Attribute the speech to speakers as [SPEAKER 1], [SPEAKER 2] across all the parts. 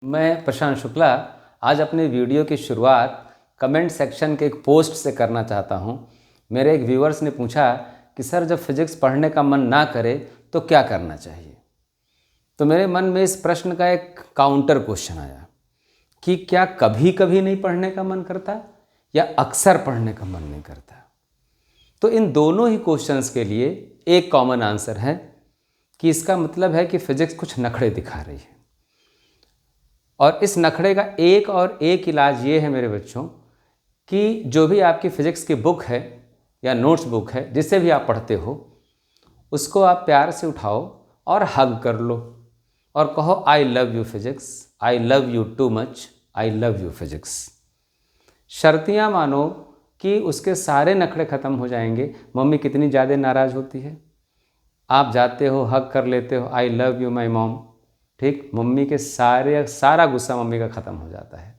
[SPEAKER 1] मैं प्रशांत शुक्ला आज अपने वीडियो की शुरुआत कमेंट सेक्शन के एक पोस्ट से करना चाहता हूं। मेरे एक व्यूअर्स ने पूछा कि सर जब फिजिक्स पढ़ने का मन ना करे तो क्या करना चाहिए। तो मेरे मन में इस प्रश्न का एक काउंटर क्वेश्चन आया कि क्या कभी कभी नहीं पढ़ने का मन करता या अक्सर पढ़ने का मन नहीं करता। तो इन दोनों ही क्वेश्चंस के लिए एक कॉमन आंसर है कि इसका मतलब है कि फिजिक्स कुछ नखरे दिखा रही है। और इस नखरे का एक इलाज ये है मेरे बच्चों कि जो भी आपकी फिजिक्स की बुक है या नोट्स बुक है जिससे भी आप पढ़ते हो उसको आप प्यार से उठाओ और हग कर लो और कहो I love you physics, I love you too much, I love you physics. शर्तियाँ मानो कि उसके सारे नखरे ख़त्म हो जाएंगे। मम्मी कितनी ज़्यादा नाराज़ होती है, आप जाते हो हग कर लेते हो आई लव यू माई मॉम, ठीक, मम्मी के सारा गुस्सा मम्मी का ख़त्म हो जाता है।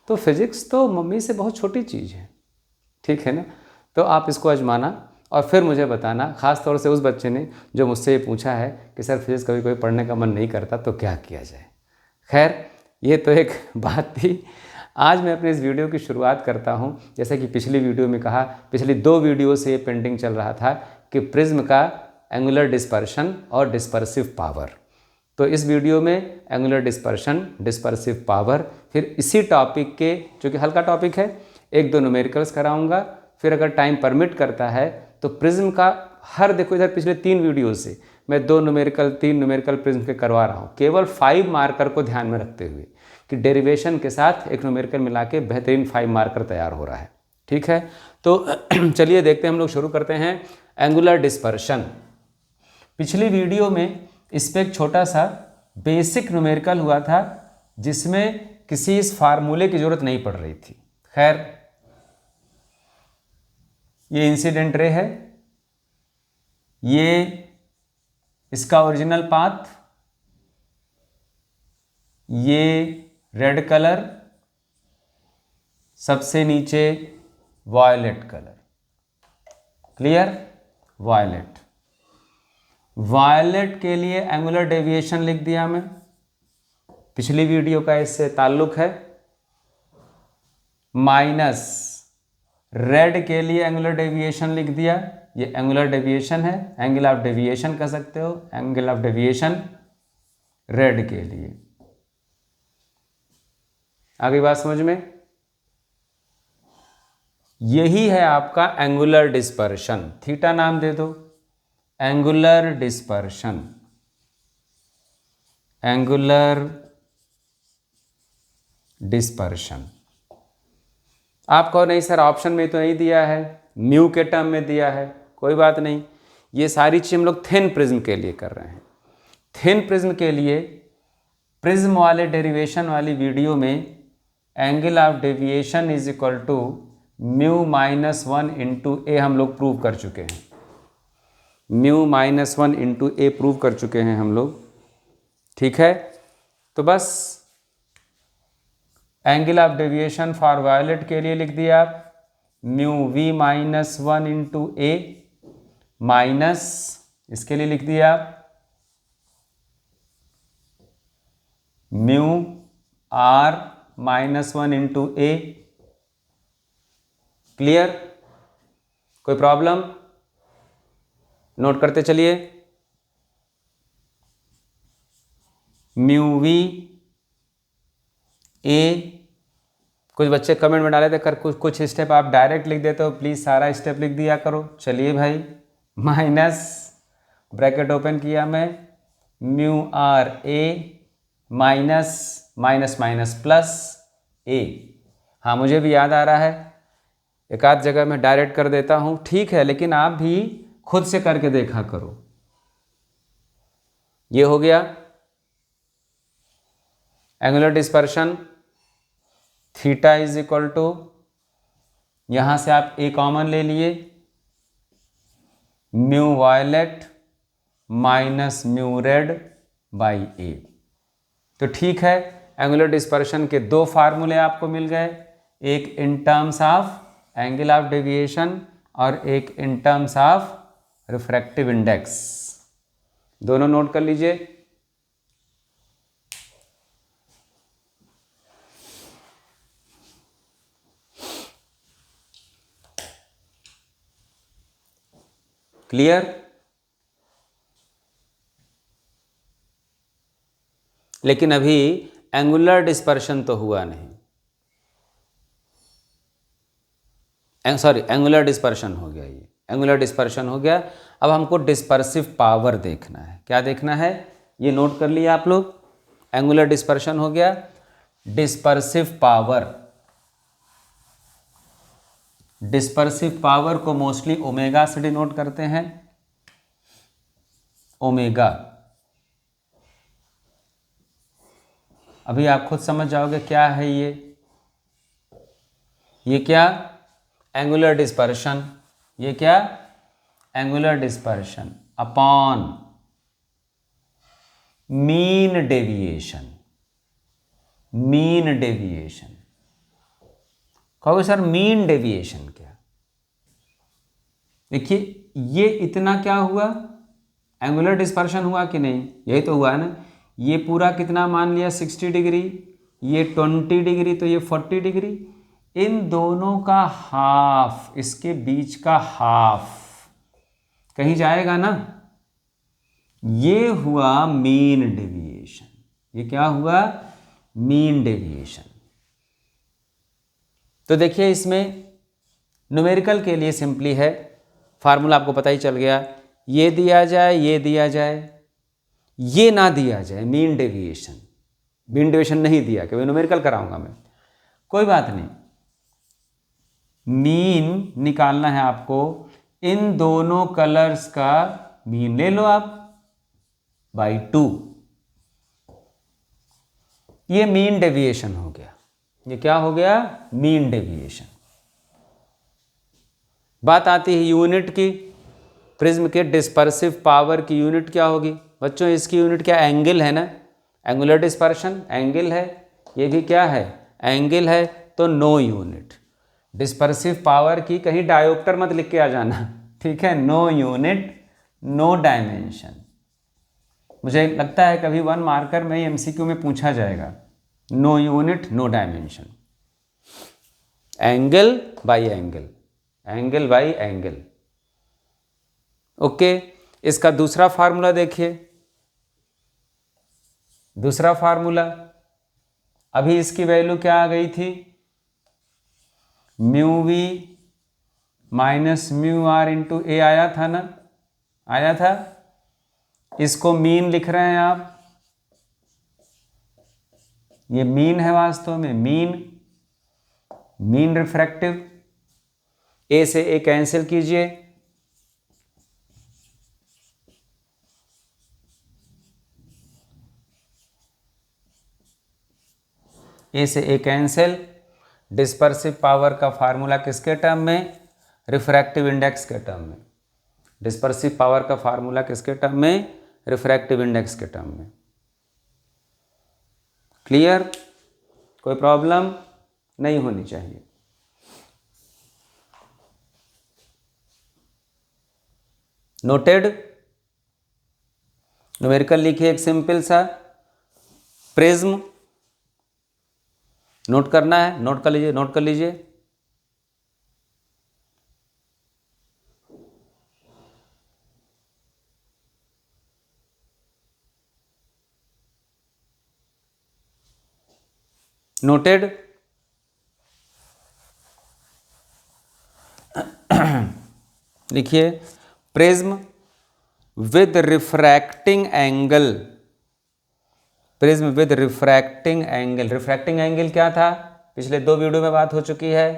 [SPEAKER 1] तो फिज़िक्स तो मम्मी से बहुत छोटी चीज़ है, ठीक है ना। तो आप इसको आजमाना और फिर मुझे बताना, ख़ास तौर से उस बच्चे ने जो मुझसे ये पूछा है कि सर फिज़िक्स कभी कोई पढ़ने का मन नहीं करता तो क्या किया जाए। खैर ये तो एक बात थी। आज मैं अपने इस वीडियो की शुरुआत करता हूँ। जैसे कि पिछली वीडियो में कहा, पिछली 2 वीडियो से ये पेंडिंग चल रहा था कि प्रिज्म का एंगुलर डिस्पर्शन और डिस्पर्सिव पावर। तो इस वीडियो में एंगुलर डिस्पर्शन, डिस्पर्सिव पावर, फिर इसी टॉपिक के जो कि हल्का टॉपिक है 1-2 न्यूमेरिकल्स कराऊंगा। फिर अगर टाइम परमिट करता है तो प्रिज्म का हर, देखो इधर पिछले 3 वीडियो से मैं 2 न्यूमेरिकल 3 न्यूमेरिकल प्रिज्म के करवा रहा हूँ, केवल 5 मार्कर को ध्यान में रखते हुए कि डेरिवेशन के साथ एक न्यूमेरिकल मिला के बेहतरीन 5 मार्कर तैयार हो रहा है, ठीक है। तो चलिए देखते हैं, हम लोग शुरू करते हैं एंगुलर डिस्पर्शन। पिछली वीडियो में इस पर एक छोटा सा बेसिक न्यूमेरिकल हुआ था जिसमें किसी इस फार्मूले की जरूरत नहीं पड़ रही थी। खैर ये इंसिडेंट रे है, ये इसका ओरिजिनल पाथ, ये रेड कलर, सबसे नीचे वायलेट कलर, क्लियर। वायलेट के लिए एंगुलर डेविएशन लिख दिया मैं, पिछली वीडियो का इससे ताल्लुक है। माइनस रेड के लिए एंगुलर डेविएशन लिख दिया, ये एंगुलर डेविएशन है, एंगल ऑफ डेविएशन कह सकते हो, एंगल ऑफ डेविएशन रेड के लिए। आगे बात समझ में। यही है आपका एंगुलर डिस्पर्शन, थीटा नाम दे दो, एंगुलर डिस्पर्शन, एंगुलर डिस्पर्शन। आप कहो नहीं सर ऑप्शन में तो नहीं दिया है, म्यू के टर्म में दिया है, कोई बात नहीं। ये सारी चीज़ हम लोग थिन प्रिज्म के लिए कर रहे हैं। थिन प्रिज्म के लिए प्रिज्म वाले डेरिवेशन वाली वीडियो में angle of deviation is equal to mu minus 1 into A हम लोग प्रूव कर चुके हैं। Mu minus 1 into A prove कर चुके हैं हम लोग, ठीक है। तो बस angle of deviation for violet के लिए लिख दिया आप mu V minus 1 into A, minus इसके लिए लिख दिया आप mu R minus 1 into A. Clear, कोई प्रॉब्लम? नोट करते चलिए। म्यू वी ए, कुछ बच्चे कमेंट में डाले थे कर कुछ स्टेप आप डायरेक्ट लिख देते हो, प्लीज़ सारा स्टेप लिख दिया करो। चलिए भाई, माइनस ब्रैकेट ओपन किया मैं, mu R A minus minus minus plus A. हाँ मुझे भी याद आ रहा है, एक आध जगह मैं डायरेक्ट कर देता हूँ, ठीक है, लेकिन आप भी खुद से करके देखा करो। ये हो गया angular dispersion, theta is equal to, यहां से आप ए कॉमन ले लिए, mu violet minus mu red by A. तो ठीक है, एंगुलर डिस्पर्शन के 2 फार्मूले आपको मिल गए, एक in terms of angle of deviation और एक in terms of refractive index. दोनों नोट कर लीजिए। क्लियर? लेकिन अभी एंगुलर डिस्पर्शन तो हुआ नहीं, सॉरी एंगुलर डिस्पर्शन हो गया, ये एंगुलर डिस्पर्शन हो गया। अब हमको डिस्पर्सिव पावर देखना है। क्या देखना है? ये नोट कर लिया आप लोग। एंगुलर डिस्पर्शन हो गया, डिस्पर्सिव पावर। डिस्पर्सिव पावर को मोस्टली ओमेगा से डिनोट करते हैं, ओमेगा। अभी आप खुद समझ जाओगे क्या है ये क्या? Angular dispersion. ये क्या? Angular dispersion upon mean deviation. Mean deviation. कहोगे सर मीन डेविएशन क्या? देखिए ये इतना क्या हुआ? एंगुलर डिस्पर्शन हुआ कि नहीं? यही तो हुआ है ना। ये पूरा कितना मान लिया? 60 डिग्री, ये 20 डिग्री, तो ये 40 डिग्री। इन दोनों का हाफ, इसके बीच का हाफ कहीं जाएगा ना। ये हुआ मीन डेविएशन। ये क्या हुआ? Mean deviation. तो देखिए इसमें न्यूमेरिकल के लिए सिंपली है, फार्मूला आपको पता ही चल गया। ये दिया जाए, ये दिया जाए, ये ना दिया जाए, मीन डेविएशन। मीन डेविएशन नहीं दिया क्योंकि न्यूमेरिकल कराऊंगा मैं, कोई बात नहीं। मीन निकालना है आपको, इन दोनों कलर्स का मीन ले लो आप बाई 2। ये मीन डेविएशन हो गया। ये क्या हो गया? Mean deviation. बात आती है यूनिट की। प्रिज्म के डिस्पर्सिव पावर की यूनिट क्या होगी बच्चों? इसकी यूनिट क्या? एंगल है ना। एंगुलर डिस्पर्शन एंगल है, ये भी क्या है? एंगल है। तो नो यूनिट। डिस्पर्सिव पावर की कहीं डायोप्टर मत लिख के आ जाना, ठीक है? No unit, no dimension. मुझे लगता है कभी 1 मार्कर में एमसीक्यू में पूछा जाएगा, no unit no dimension. Angle by angle, angle by angle. Okay. इसका दूसरा फार्मूला देखिए। दूसरा फार्मूला, अभी इसकी वैल्यू क्या आ गई थी? Mu V minus mu R into A आया था ना, आया था। इसको मीन लिख रहे हैं आप, ये मीन है वास्तव में, मीन। Mean refractive. ए से ए कैंसिल कीजिए, ए से ए कैंसिल। डिस्पर्सिव पावर का फार्मूला किसके टर्म में? रिफ्रैक्टिव इंडेक्स के टर्म में। डिस्पर्सिव पावर का फार्मूला किसके टर्म में? रिफ्रैक्टिव इंडेक्स के टर्म में। क्लियर? कोई प्रॉब्लम नहीं होनी चाहिए। नोटेड? न्यूमेरिकल लिखिए एक सिंपल सा। प्रिज्म नोट करना है, नोट कर लीजिए, नोट कर लीजिए। नोटेड? लिखिए prism with refracting angle. Prism with refracting angle. Refracting angle क्या था? पिछले 2 वीडियो में बात हो चुकी है।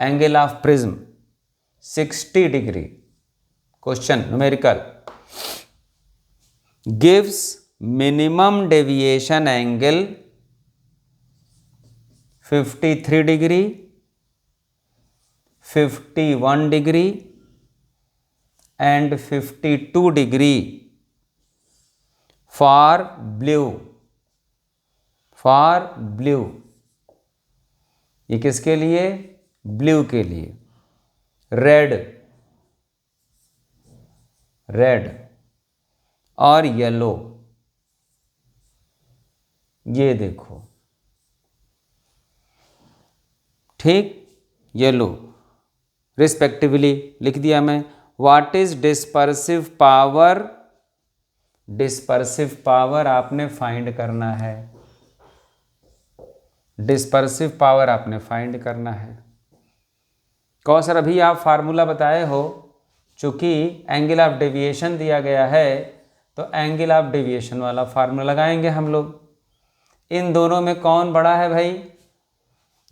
[SPEAKER 1] Angle of prism 60 degree. Question numerical gives minimum deviation angle 53 degree, 51 degree and 52 degree for blue. For blue, ये किसके लिए? ब्लू के लिए। रेड, रेड और येलो, ये देखो, ठीक, येलो रिस्पेक्टिवली लिख दिया मैं। What is dispersive power? Dispersive power आपने फाइंड करना है, डिस्पर्सिव पावर आपने फाइंड करना है। कहो सर अभी आप फार्मूला बताए हो, चूंकि एंगल ऑफ डेविएशन दिया गया है तो एंगल ऑफ डेविएशन वाला फार्मूला लगाएंगे हम लोग। इन दोनों में कौन बड़ा है भाई?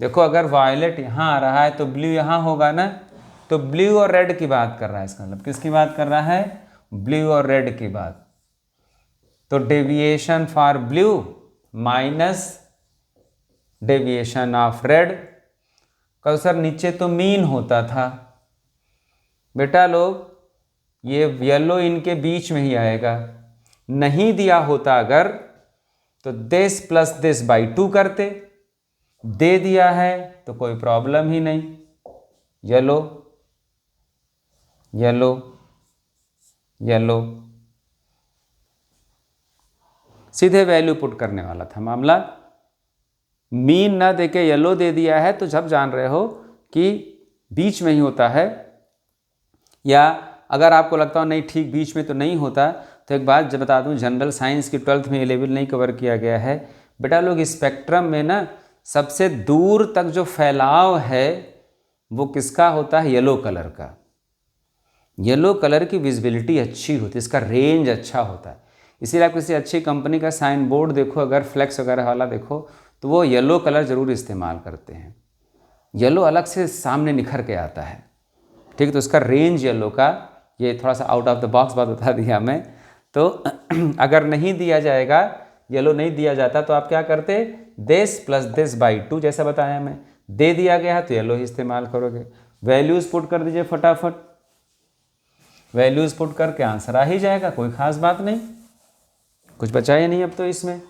[SPEAKER 1] देखो अगर वायलेट यहाँ आ रहा है तो ब्लू यहाँ होगा ना, तो ब्लू और रेड की बात कर रहा है, इसका मतलब किसकी बात कर रहा है? ब्लू और रेड की बात। तो deviation for blue minus deviation of red. कल सर नीचे तो मीन होता था। बेटा लोग ये येलो इनके बीच में ही आएगा, नहीं दिया होता अगर तो दिस प्लस दिस बाई 2 करते, दे दिया है तो कोई प्रॉब्लम ही नहीं। येलो येलो येलो, सीधे वैल्यू पुट करने वाला था मामला। मीन ना देके येलो दे दिया है तो जब जान रहे हो कि बीच में ही होता है, या अगर आपको लगता हो नहीं ठीक बीच में तो नहीं होता, तो एक बात जब बता दूं, जनरल साइंस की 12th में ये लेवल नहीं कवर किया गया है बेटा लोग। स्पेक्ट्रम में ना सबसे दूर तक जो फैलाव है वो किसका होता है? येलो कलर का। येलो कलर की विजिबिलिटी अच्छी होती है, इसका रेंज अच्छा होता है। इसीलिए आप किसी अच्छी कंपनी का साइन बोर्ड देखो, अगर फ्लेक्स वगैरह वाला देखो, तो वो येलो कलर ज़रूर इस्तेमाल करते हैं। येलो अलग से सामने निखर के आता है, ठीक है। तो उसका रेंज येलो का, ये थोड़ा सा आउट ऑफ द बॉक्स बात बता दिया मैं। तो अगर नहीं दिया जाएगा, येलो नहीं दिया जाता, तो आप क्या करते? दिस प्लस दिस बाई 2, जैसा बताया मैं। दे दिया गया है तो येलो ही इस्तेमाल करोगे। वैल्यूज़ पुट कर दीजिए फटाफट, वैल्यूज़ पुट करके आंसर आ ही जाएगा, कोई ख़ास बात नहीं, कुछ बचा ही नहीं अब तो इसमें।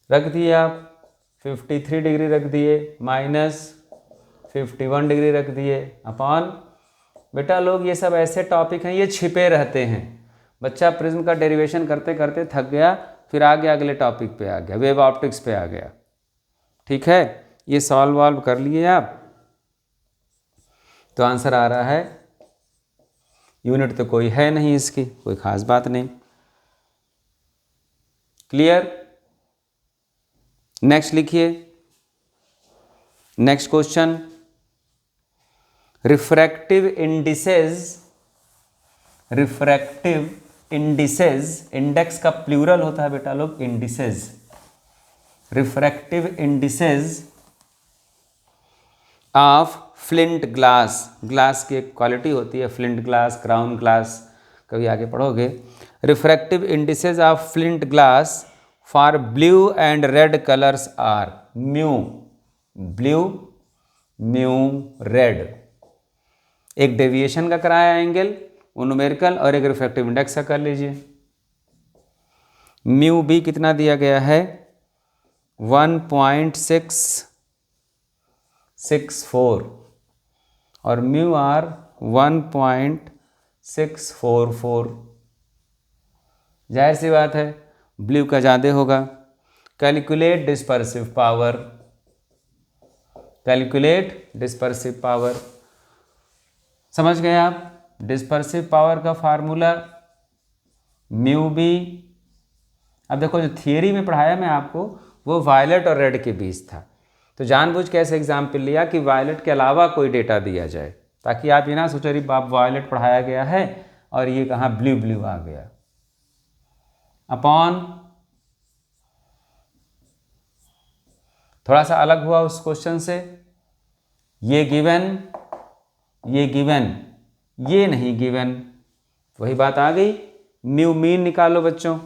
[SPEAKER 1] रख दिए आप 53 डिग्री रख दिए, माइनस 51 डिग्री रख दिए, अपॉन। बेटा लोग ये सब ऐसे टॉपिक हैं, ये छिपे रहते हैं। बच्चा प्रिज्म का डेरिवेशन करते करते थक गया, फिर आगे अगले टॉपिक पे आ गया, वेव ऑप्टिक्स पे आ गया, ठीक है। ये सॉल्व वॉल्व कर लिए आप, तो आंसर आ रहा है। यूनिट तो कोई है नहीं इसकी, कोई ख़ास बात नहीं। क्लियर? नेक्स्ट लिखिए, next question. Refractive indices, refractive indices, index का प्लूरल होता है बेटा लोग indices. Refractive indices of flint glass, glass की एक क्वालिटी होती है, फ्लिंट ग्लास, क्राउन ग्लास, कभी आगे पढ़ोगे। Refractive indices of flint glass for blue and red colours are mu, blue mu red. एक डेविएशन का कराया एंगल, वो न्यूमेरिकल, और एक रिफ्रैक्टिव इंडेक्स का कर लीजिए। म्यू बी कितना दिया गया है? 1.664 और म्यू आर 1.644। जाहिर सी बात है ब्लू का ज़्यादा होगा। Calculate dispersive power, calculate dispersive power. समझ गए आप? डिस्पर्सिव पावर का फार्मूला म्यू बी। अब देखो जो थियरी में पढ़ाया मैं आपको, वो वायलेट और रेड के बीच था, तो जानबूझ के ऐसे एग्जाम्पल लिया कि वायलेट के अलावा कोई डेटा दिया जाए, ताकि आप ये ना सोचो अरे बाप वायलेट पढ़ाया गया है और ये कहाँ ब्लू ब्लू आ गया। अपॉन थोड़ा सा अलग हुआ उस क्वेश्चन से, ये गिवन, ये गिवन, ये नहीं गिवन, वही बात आ गई। म्यू मीन निकालो बच्चों,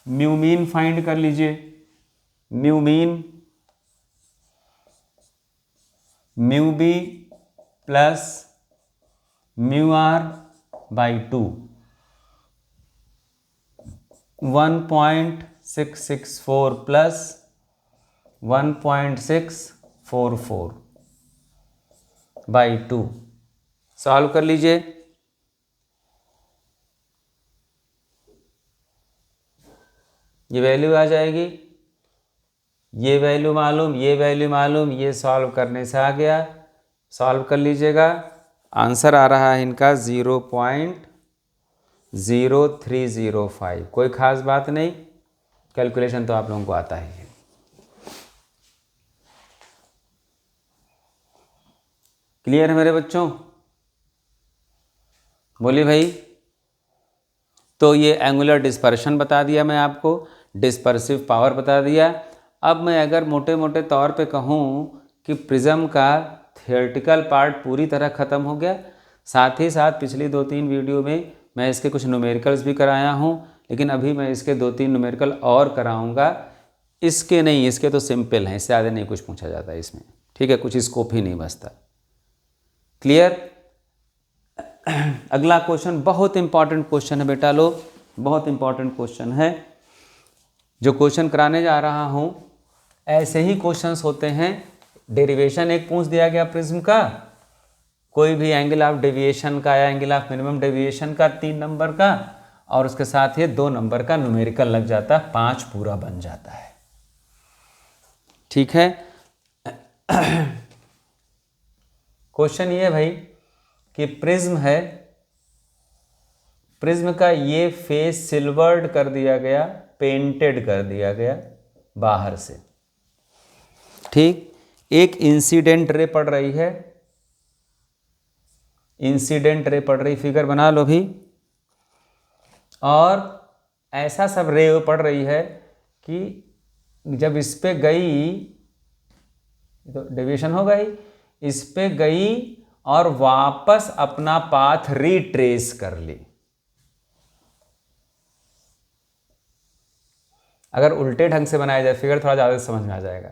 [SPEAKER 1] म्यू मीन फाइंड कर लीजिए। Mu mean, mu B plus mu R by 2, 1.664 plus 1.644 by 2। Solve कर लीजिए। ये वैल्यू आ जाएगी, ये वैल्यू मालूम, ये वैल्यू मालूम, ये सॉल्व करने से आ गया। सॉल्व कर लीजिएगा, आंसर आ रहा है इनका 0.0305। कोई खास बात नहीं, कैलकुलेशन तो आप लोगों को आता ही है। क्लियर है मेरे बच्चों? बोलिए भाई। तो ये एंगुलर डिस्पर्शन बता दिया मैं आपको, डिस्पर्सिव पावर बता दिया। अब मैं अगर मोटे मोटे तौर पे कहूँ कि प्रिज्म का थियोरेटिकल पार्ट पूरी तरह ख़त्म हो गया, साथ ही साथ पिछली 2-3 वीडियो में मैं इसके कुछ न्यूमेरिकल्स भी कराया हूँ, लेकिन अभी मैं इसके 2-3 न्यूमेरिकल और कराऊँगा। इसके नहीं, इसके तो सिंपल हैं, इससे ज़्यादा नहीं कुछ पूछा जाता है इसमें, ठीक है, कुछ स्कोप ही नहीं बचता। क्लियर? अगला क्वेश्चन बहुत इंपॉर्टेंट क्वेश्चन है बेटा लोग, बहुत इंपॉर्टेंट क्वेश्चन है। जो क्वेश्चन कराने जा रहा हूँ ऐसे ही क्वेश्चंस होते हैं। डेरिवेशन एक पूछ दिया गया प्रिज्म का, कोई भी एंगल ऑफ डेविएशन का या एंगल ऑफ मिनिमम डेविएशन का 3 नंबर का, और उसके साथ ये 2 नंबर का न्यूमेरिकल लग जाता है, 5 पूरा बन जाता है। ठीक है। क्वेश्चन ये भाई कि प्रिज्म है, प्रिज्म का ये फेस सिल्वर्ड कर दिया गया, पेंटेड कर दिया गया बाहर से, ठीक। एक इंसिडेंट रे पड़ रही है, इंसिडेंट रे पड़ रही, फिगर बना लो भी, और ऐसा सब रे पड़ रही है कि जब इस पे गई तो डेविएशन हो गई, इस पे गई और वापस अपना पाथ रिट्रेस कर ली। अगर उल्टे ढंग से बनाया जाए फिगर थोड़ा ज़्यादा समझ में आ जाएगा।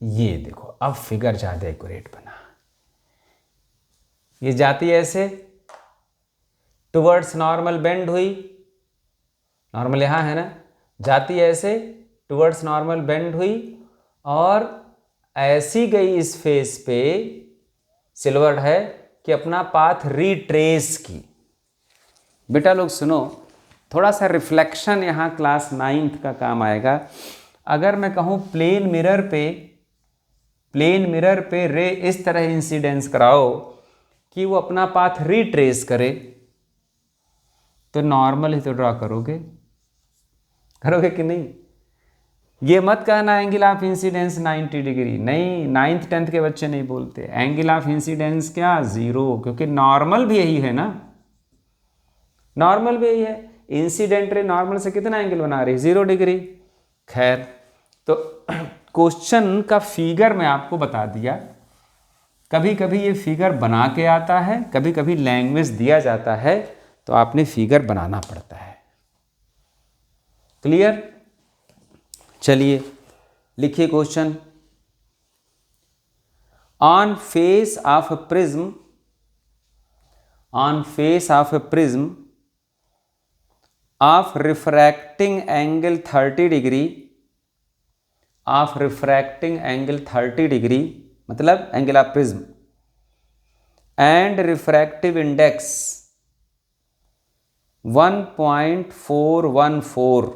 [SPEAKER 1] ये देखो अब फिगर ज़्यादा एक्यूरेट बना। ये जाती ऐसे टुवर्ड्स नॉर्मल बेंड हुई, नॉर्मल यहाँ है ना, जाती ऐसे टुवर्ड्स नॉर्मल बेंड हुई और ऐसी गई इस फेस पे, सिल्वर्ड है, कि अपना पाथ रिट्रेस की। बेटा लोग सुनो, थोड़ा सा रिफ्लेक्शन यहाँ क्लास 9th का काम आएगा। अगर मैं कहूँ प्लेन मिरर पे रे इस तरह इंसिडेंस कराओ कि वो अपना पाथ रिट्रेस करे, तो नॉर्मल ही तो ड्रॉ करोगे कि नहीं? ये मत कहना एंगल ऑफ इंसिडेंस 90 डिग्री, नहीं, 9th 10th के बच्चे नहीं बोलते। एंगल ऑफ इंसिडेंस क्या? 0, क्योंकि नॉर्मल भी यही है ना, नॉर्मल भी यही है। इंसिडेंट रे नॉर्मल से कितना एंगल बना रही? 0 डिग्री। खैर, तो क्वेश्चन का फिगर मैं आपको बता दिया। कभी कभी ये फिगर बना के आता है, कभी कभी लैंग्वेज दिया जाता है, तो आपने फिगर बनाना पड़ता है। क्लियर? चलिए लिखिए question. On face of a prism, on face of a prism of refracting angle 30 degree, of refracting angle 30 degree मतलब angle of prism, and refractive index 1.414,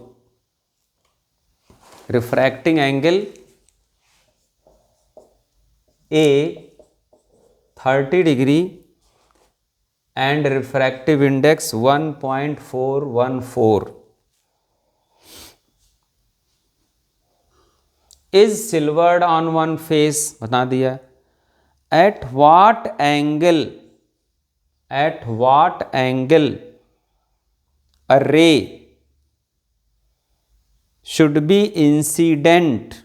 [SPEAKER 1] refracting angle A 30 degree and refractive index 1.414 is silvered on one face, बता दिया। At what angle a ray should be incident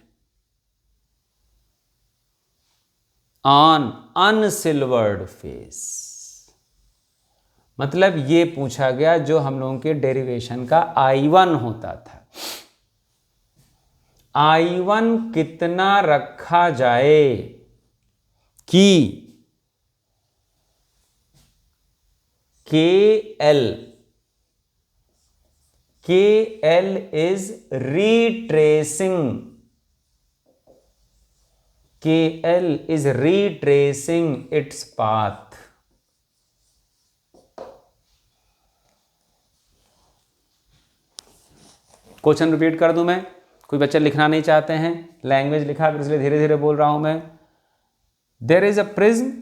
[SPEAKER 1] on unsilvered face। मतलब ये पूछा गया जो हम लोगों के डेरिवेशन का I1 होता था, I1 कितना रखा जाए कि KL is retracing, KL is retracing its path। Question repeat कर दूं मैं, कोई बच्चे लिखना नहीं चाहते हैं, लैंग्वेज लिखा कर इसलिए धीरे धीरे बोल रहा हूं मैं। There is a prism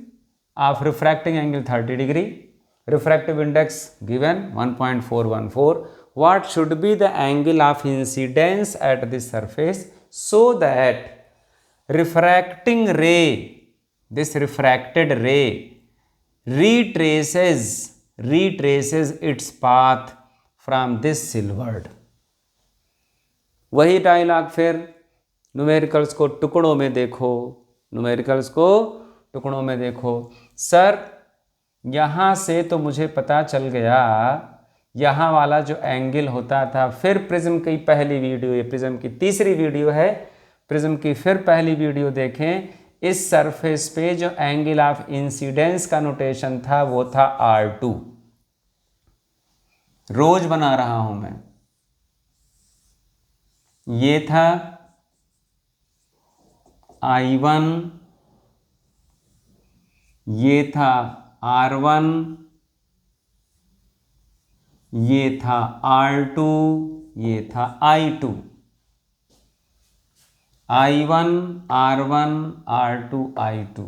[SPEAKER 1] of refracting angle 30 degree, refractive index given 1.414. What should be the angle of incidence at the surface so that refracting ray, this refracted ray retraces its path from this silvered. वही dialogue फिर, numericals को टुकड़ों में देखो, numericals को टुकड़ों में देखो। सर यहाँ से तो मुझे पता चल गया यहाँ वाला जो एंगल होता था, फिर प्रिज्म की पहली वीडियो, ये प्रिज्म की तीसरी वीडियो है, प्रिज्म की फिर पहली वीडियो देखें। इस सरफेस पे जो एंगल ऑफ इंसिडेंस का नोटेशन था वो था R2। रोज बना रहा हूं मैं। ये था I1, ये था R1, ये था R2, ये था I2। I1, R1, R2, I2।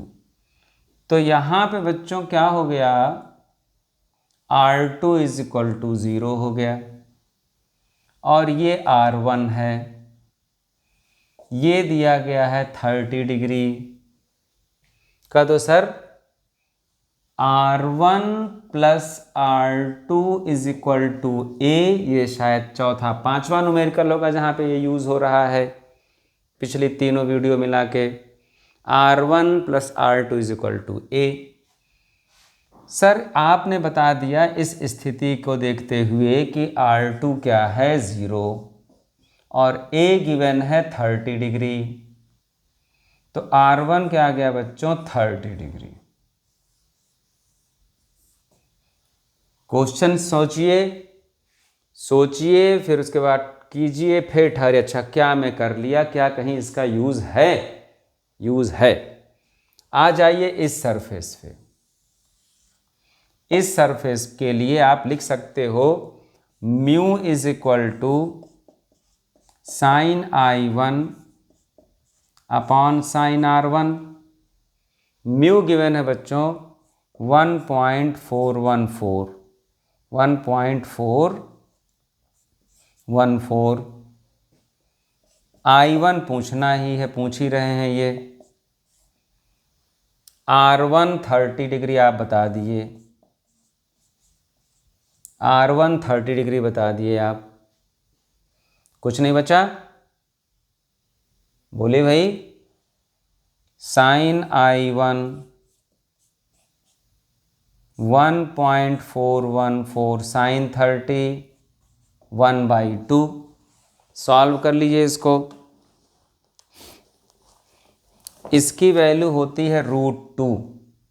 [SPEAKER 1] तो यहां पे बच्चों क्या हो गया, R2 इज इक्वल टू 0 हो गया, और ये R1 है, ये दिया गया है 30 डिग्री का। तो sir R1 plus R2 is equal to A, ये शायद चौथा पांचवा न्यूमेरिकल होगा जहां पे ये यूज हो रहा है, पिछली तीनों वीडियो मिला के। R1 plus R2 is equal to A। Sir आपने बता दिया इस स्थिति को देखते हुए कि R2 क्या है 0 और A गिवन है 30 डिग्री, तो R1 क्या आ गया बच्चों 30 डिग्री। क्वेश्चन सोचिए फिर उसके बाद कीजिए, फिर ठहरे अच्छा क्या मैं कर लिया, क्या कहीं इसका यूज है। आ जाइए इस सरफेस पे। इस सरफेस के लिए आप लिख सकते हो mu is equal to sine I1 upon sine R1। Mu given है बच्चों 1.414। I1 पूछना ही है, पूछ ही रहे हैं ये। R1 30 डिग्री आप बता दिए, R1 30 डिग्री बता दिए आप। कुछ नहीं बचा, बोले भाई। Sign I1 1.414 sign 30 1/2। सॉल्व कर लीजिए इसको। इसकी वैल्यू होती है √2।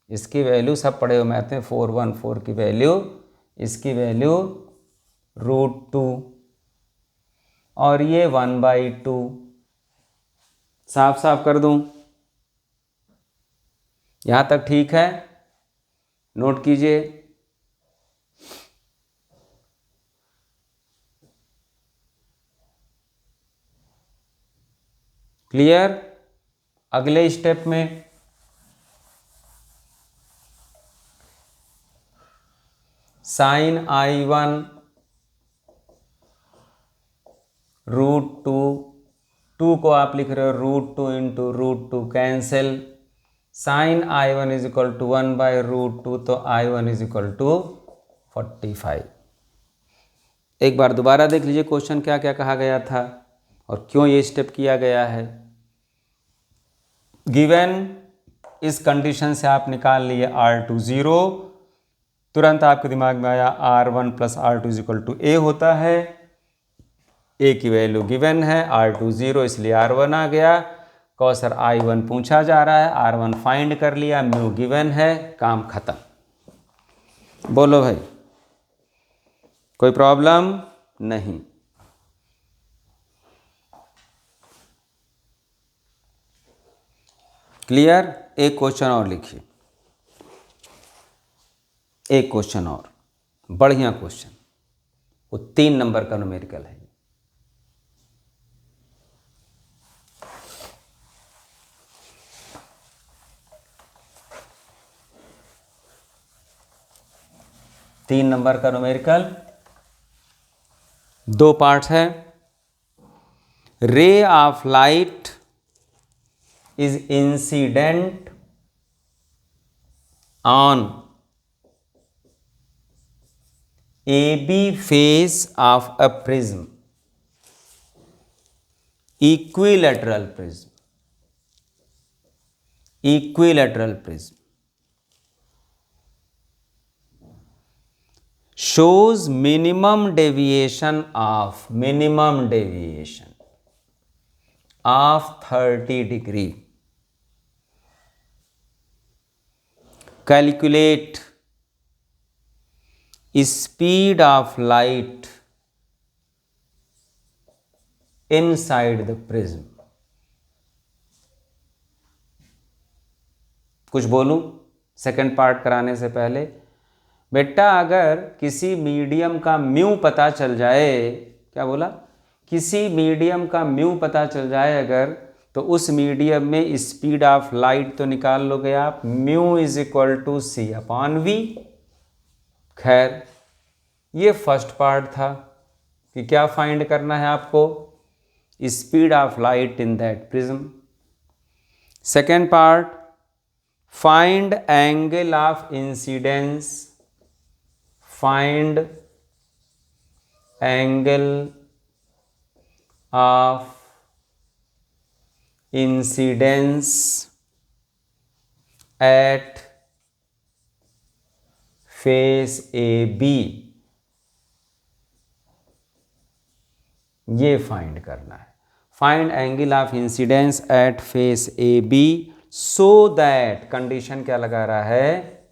[SPEAKER 1] इसकी वैल्यू सब पढ़े हो मैथ में, 414 की वैल्यू, इसकी वैल्यू √2 और ये 1/2। साफ साफ कर दूं, यहां तक ठीक है? नोट कीजिए। क्लियर? अगले स्टेप में साइन I1 √2, 2 को आप लिख रहे हो √2 into √2 cancel. Sine I1 is equal to 1/√2, तो I1 इज इक्वल टू 45। एक बार दोबारा देख लीजिए क्वेश्चन क्या क्या कहा गया था और क्यों ये स्टेप किया गया है। गिवन इस कंडीशन से आप निकाल लिए R2 0, तुरंत आपके दिमाग में आया R1 plus R2 is equal to A होता है। A की वैल्यू गिवन है, R2 0 इसलिए R1 आ गया। कौसर I1 पूछा जा रहा है, R1 फाइंड कर लिया, म्यू गिवन है, काम खत्म। बोलो भाई, कोई प्रॉब्लम नहीं। क्लियर? एक क्वेश्चन और लिखिए, एक क्वेश्चन और, बढ़िया क्वेश्चन, वो 3 नंबर का न्यूमेरिकल है। 3 नंबर का न्यूमेरिकल। 2 पार्ट्स है। Ray of light is incident on AB face of a prism, equilateral prism, equilateral prism shows minimum deviation of 30 degree. Calculate speed of light inside the prism. कुछ बोलूं second part कराने से पहले? बेटा अगर किसी medium का म्यू पता चल जाए, क्या बोला, किसी मीडियम का म्यू पता चल जाए अगर, तो उस मीडियम में स्पीड ऑफ लाइट तो निकाल लोगे आप, mu is equal to C upon V. खैर ये फर्स्ट पार्ट था कि क्या फाइंड करना है आपको, speed of light in that prism. Second part, find angle of incidence, find angle of incidence at face AB, ये फाइंड करना है। Find angle of incidence at face AB so that, condition क्या लगा रहा है,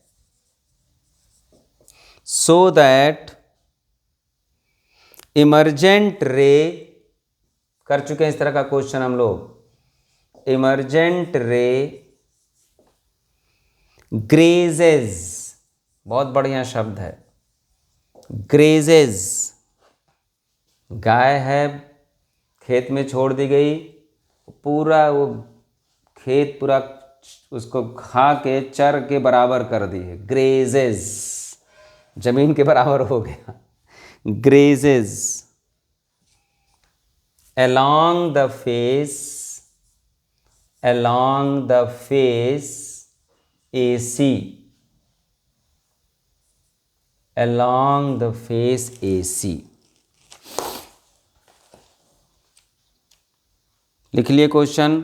[SPEAKER 1] सो दैट इमर्जेंट रे, कर चुके हैं इस तरह का क्वेश्चन हम लोग, इमर्जेंट रे ग्रेजेस, बहुत बढ़िया शब्द है, ग्रेजेस, गाय है खेत में छोड़ दी गई, पूरा वो खेत पूरा उसको खा के चर के बराबर कर दी है, ग्रेजेस, जमीन के बराबर हो गया, ग्रेजेस along the face, along the face AC, along the face AC। लिख लिए क्वेश्चन,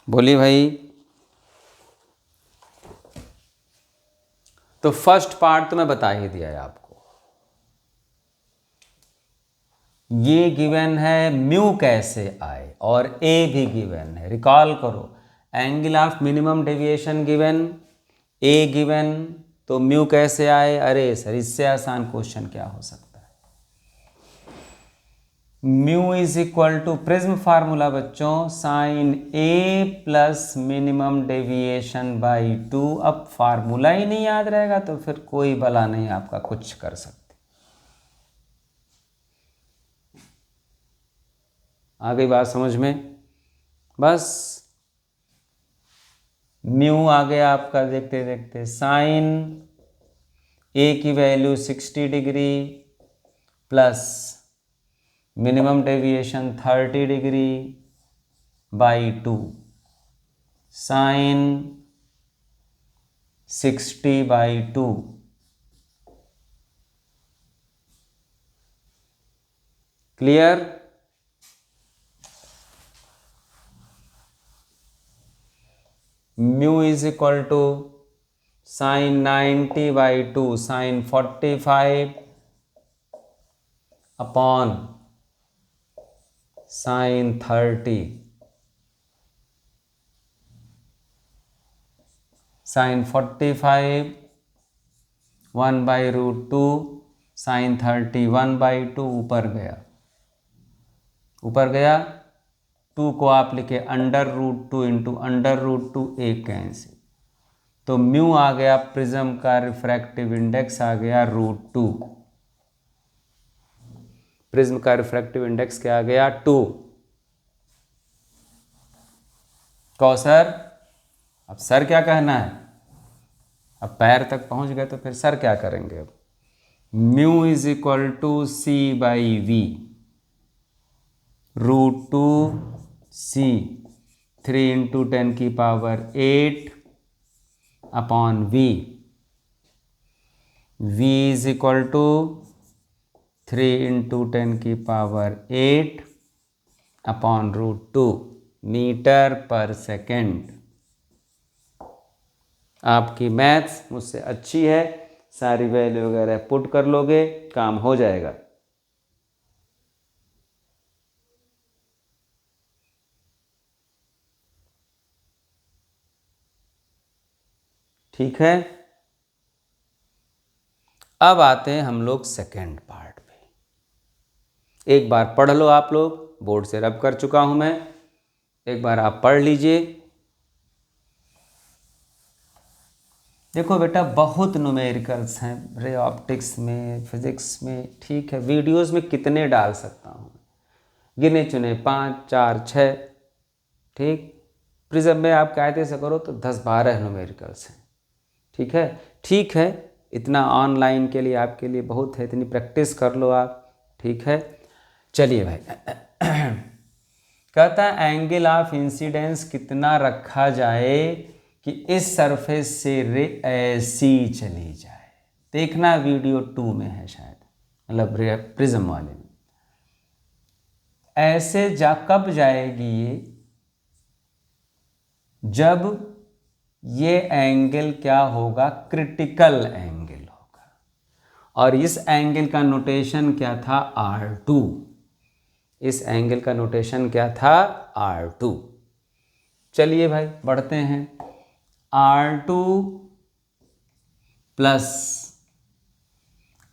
[SPEAKER 1] बोलिए भाई। तो फर्स्ट पार्ट तो मैं बता ही दिया है आपको, ये गिवन है म्यू कैसे आए और ए भी गिवन है, रिकॉल करो, angle of minimum deviation given, A given, तो म्यू कैसे आए। अरे सर इससे आसान क्वेश्चन क्या हो सकता है, mu is equal to prism formula बच्चों, sine A plus minimum deviation by 2। अब फार्मूला ही नहीं याद रहेगा तो फिर कोई भला नहीं आपका कुछ कर सकते। आ गई बात समझ में? बस म्यू आ गया आपका, देखते देखते साइन ए की value 60 degree plus minimum deviation 30 degree by 2, sine 60 by 2, clear? Mu is equal to sine 90 by 2, sine 45 upon sine 30, sine 45 1 by root 2, sine 30 1 by 2, ऊपर गया, ऊपर गया, 2 को आप लिखे under root 2 into under root 2, एक cancel, तो म्यू आ गया प्रिज्म का रिफ्रैक्टिव इंडेक्स आ गया √2, प्रिज्म का रिफ्रैक्टिव इंडेक्स क्या आ गया 2। कहो सर, अब सर क्या कहना है, अब पैर तक पहुंच गए तो फिर सर क्या करेंगे अब? Mu is equal to C by V, √2c 3 × 10⁸ upon v is equal to 3 × 10⁸ upon √2 metre per second. आपकी मैथ्स मुझसे अच्छी है, सारी वैल्यू वगैरह पुट कर लोगे, काम हो जाएगा। ठीक है, अब आते हैं हम लोग सेकेंड पार्ट पे। एक बार पढ़ लो आप लोग, बोर्ड से रब कर चुका हूं मैं, एक बार आप पढ़ लीजिए। देखो बेटा, बहुत न्यूमेरिकल्स हैं रे ऑप्टिक्स में, फिजिक्स में, ठीक है। वीडियोस में कितने डाल सकता हूँ, गिने चुने 5, 4, 6, ठीक। प्रिज्म में आप कायदे से करो तो 10-12 न्यूमेरिकल्स हैं, ठीक है। ठीक है, इतना ऑनलाइन के लिए आपके लिए बहुत है, इतनी प्रैक्टिस कर लो आप, ठीक है। चलिए भाई, कहता है एंगल ऑफ इंसिडेंस कितना रखा जाए कि इस सरफेस से रे ऐसी चली जाए। देखना वीडियो 2 में है शायद, मतलब प्रिज्म वाले में। ऐसे कब जाएगी ये, जब ये एंगल क्या होगा, क्रिटिकल एंगल होगा। और इस एंगल का नोटेशन क्या था, R2। इस एंगल का नोटेशन क्या था, R2। चलिए भाई बढ़ते हैं। R2 plus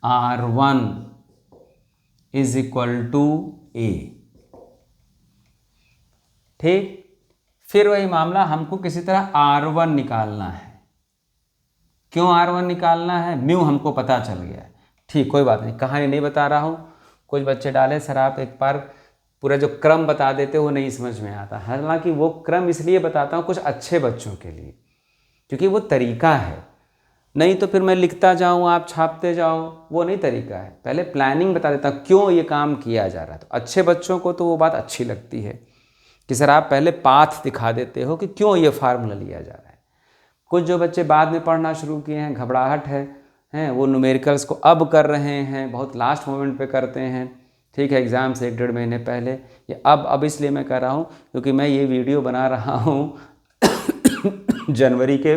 [SPEAKER 1] R1 is equal to A, ठीक। फिर वही मामला, हमको किसी तरह R1 निकालना है। क्यों R1 निकालना है, म्यू हमको पता चल गया है, ठीक, कोई बात नहीं, कहानी नहीं बता रहा हूँ। कुछ बच्चे डाले सर आप एक बार पूरा जो क्रम बता देते हो नहीं समझ में आता। हालांकि वो क्रम इसलिए बताता हूँ कुछ अच्छे बच्चों के लिए, क्योंकि वो तरीका है, नहीं तो फिर मैं लिखता जाऊँ आप छापते जाओ, वो नहीं तरीका है। पहले प्लानिंग बता देता हूँ क्यों ये काम किया जा रहा है, तो अच्छे बच्चों को तो वो बात अच्छी लगती है कि सर आप पहले पाथ दिखा देते हो कि क्यों ये फार्मूला लिया जा रहा है। कुछ जो बच्चे बाद में पढ़ना शुरू किए हैं, घबराहट है, वो न्यूमेरिकल्स को अब कर रहे हैं, बहुत लास्ट मोमेंट पे करते हैं, ठीक है, एग्ज़ाम से 1-1.5 महीने पहले। ये अब इसलिए मैं कर रहा हूँ क्योंकि मैं ये वीडियो बना रहा हूँ जनवरी के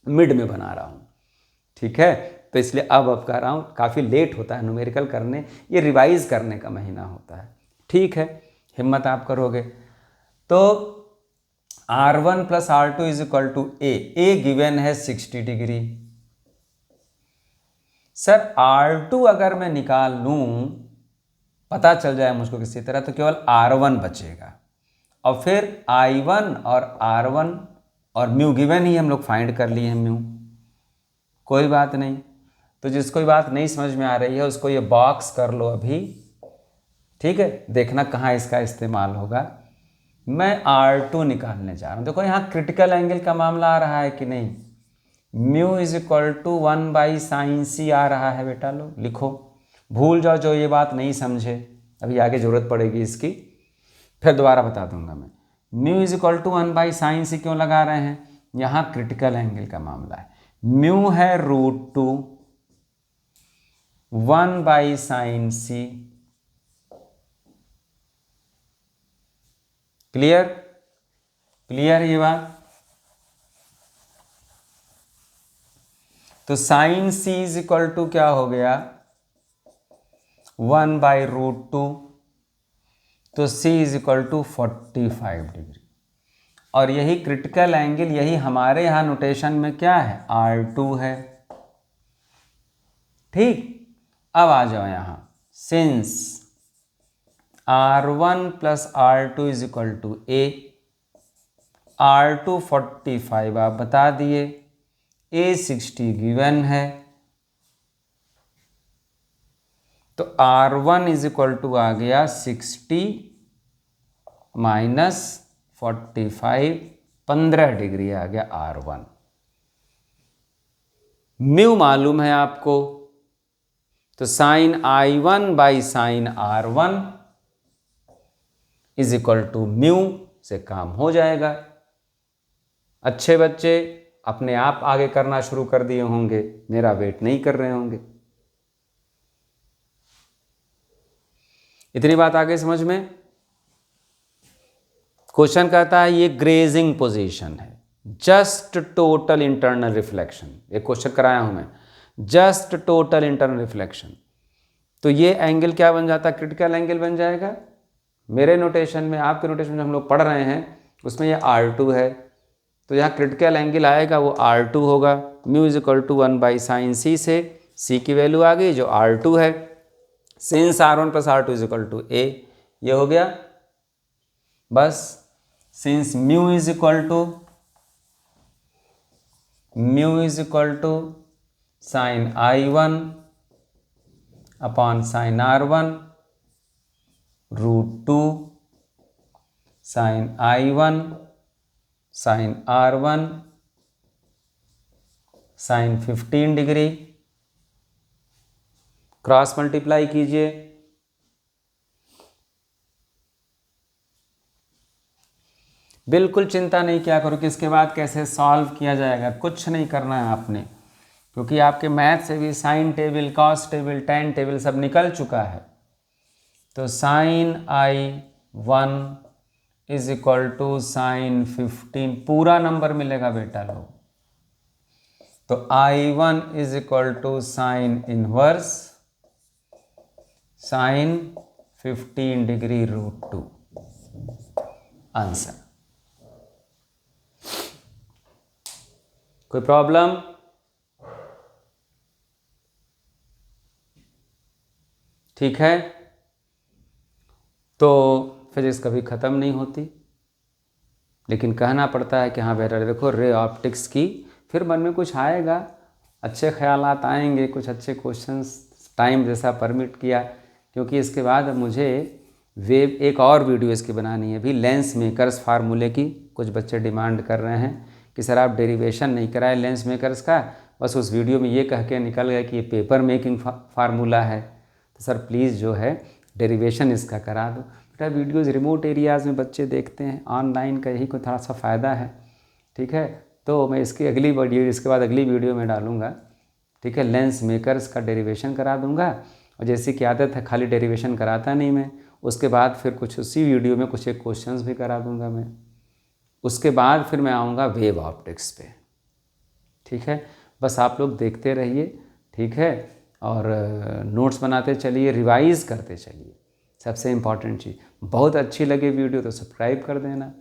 [SPEAKER 1] मिड में बना रहा हूँ, ठीक है, तो इसलिए अब कर रहा हूँ। काफ़ी लेट होता है न्यूमेरिकल करने, ये रिवाइज करने का महीना होता है, ठीक है, हिम्मत आप करोगे तो। R1 plus R2 is equal to A given है 60 डिग्री। सर R2 अगर मैं निकाल लूं, पता चल जाए मुझको किसी तरह, तो केवल R1 बचेगा, और फिर I1 और R1 और म्यू गिवन ही हम लोग फाइंड कर लिए हैं म्यू, कोई बात नहीं। तो जिसको बात नहीं समझ में आ रही है उसको ये बॉक्स कर लो अभी, ठीक है, देखना कहाँ इसका इस्तेमाल होगा। मैं R2 निकालने जा रहा हूँ। देखो यहाँ क्रिटिकल एंगल का मामला आ रहा है कि नहीं, mu is equal to 1/sin आ रहा है बेटा, लो लिखो, भूल जाओ जो ये बात नहीं समझे, अभी आगे जरूरत पड़ेगी इसकी, फिर दोबारा बता दूंगा मैं। Mu is equal to 1/sin क्यों लगा रहे हैं, यहाँ क्रिटिकल एंगल का मामला है। म्यू है √2, 1/sin, क्लियर ये बात। तो sin c is equal to क्या हो गया, 1/√2, तो c is equal to 45 degree. और यही क्रिटिकल एंगल, यही हमारे यहाँ नोटेशन में क्या है, R2 है, ठीक। अब आ जाओ यहाँ, since R1 plus R2 is equal to A, R2 45 आप बता दिए, A 60 गिवन है, तो R1 इज इक्वल टू आ गया 60 माइनस 45, 15 डिग्री आ गया R1। म्यू मालूम है आपको, तो sine I1 by sine R1 is equal to mu से काम हो जाएगा। अच्छे बच्चे अपने आप आगे करना शुरू कर दिए होंगे, मेरा वेट नहीं कर रहे होंगे। इतनी बात आगे समझ में। क्वेश्चन कहता है ये ग्रेजिंग पोजीशन है, जस्ट टोटल इंटरनल रिफ्लेक्शन, एक क्वेश्चन कराया हूं मैं, जस्ट टोटल इंटरनल रिफ्लेक्शन। तो ये एंगल क्या बन जाता है, क्रिटिकल एंगल बन जाएगा। मेरे नोटेशन में, आपके नोटेशन में हम लोग पढ़ रहे हैं उसमें ये R2 है, तो यहाँ क्रिटिकल एंगल आएगा वो R2 होगा। Mu is equal to 1 by sine C से C की वैल्यू आ गई जो R2 है, since R1 plus R2 is equal to A, ये हो गया। बस since mu is equal to sine I1 upon sine R1 √2 sine I1 sine R1 sine 15 degree, cross multiply कीजिए, बिल्कुल चिंता नहीं किया करो कि इसके बाद कैसे सॉल्व किया जाएगा, कुछ नहीं करना है आपने, क्योंकि आपके मैथ से भी sine table, cos table, tan table सब निकल चुका है। तो sine I1 is equal to sine 15, पूरा नंबर मिलेगा बेटा लोग, तो I1 is equal to sine inverse sine 15 degree √2, answer. कोई प्रॉब्लम? ठीक है, तो फिजिक्स कभी ख़त्म नहीं होती, लेकिन कहना पड़ता है कि हाँ बेटा देखो रे ऑप्टिक्स की, फिर मन में कुछ आएगा, अच्छे ख्यालात आएंगे, कुछ अच्छे क्वेश्चंस टाइम जैसा परमिट किया, क्योंकि इसके बाद मुझे वेव एक और वीडियो इसकी बनानी है भी, लेंस मेकर्स फार्मूले की। कुछ बच्चे डिमांड कर रहे हैं कि सर आप डेरिवेशन नहीं कराए लेंस मेकर्स का, बस उस वीडियो में ये कह के निकल गया कि ये पेपर मेकिंग फार्मूला है, तो सर प्लीज़ जो है डेरिवेशन इसका करा दो। बेटा वीडियोज़ रिमोट एरियाज़ में बच्चे देखते हैं, ऑनलाइन का यही को थोड़ा सा फ़ायदा है। ठीक है, तो मैं इसकी अगली वीडियो, इसके बाद अगली वीडियो में डालूँगा। ठीक है, लेंस मेकर्स का डेरिवेशन करा दूँगा, और जैसी की आदत है खाली डेरिवेशन कराता नहीं मैं, उसके बाद फिर कुछ उसी वीडियो में कुछ एक क्वेश्चंस भी करा दूँगा मैं। उसके बाद फिर मैं आऊँगा वेव ऑप्टिक्स पे। ठीक है, बस आप लोग देखते रहिए। ठीक है, और नोट्स बनाते चलिए, रिवाइज़ करते चलिए, सबसे इम्पॉर्टेंट चीज़। बहुत अच्छी लगे वीडियो तो सब्सक्राइब कर देना।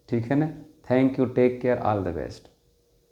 [SPEAKER 1] ठीक है ना, thank you, take care, all the best.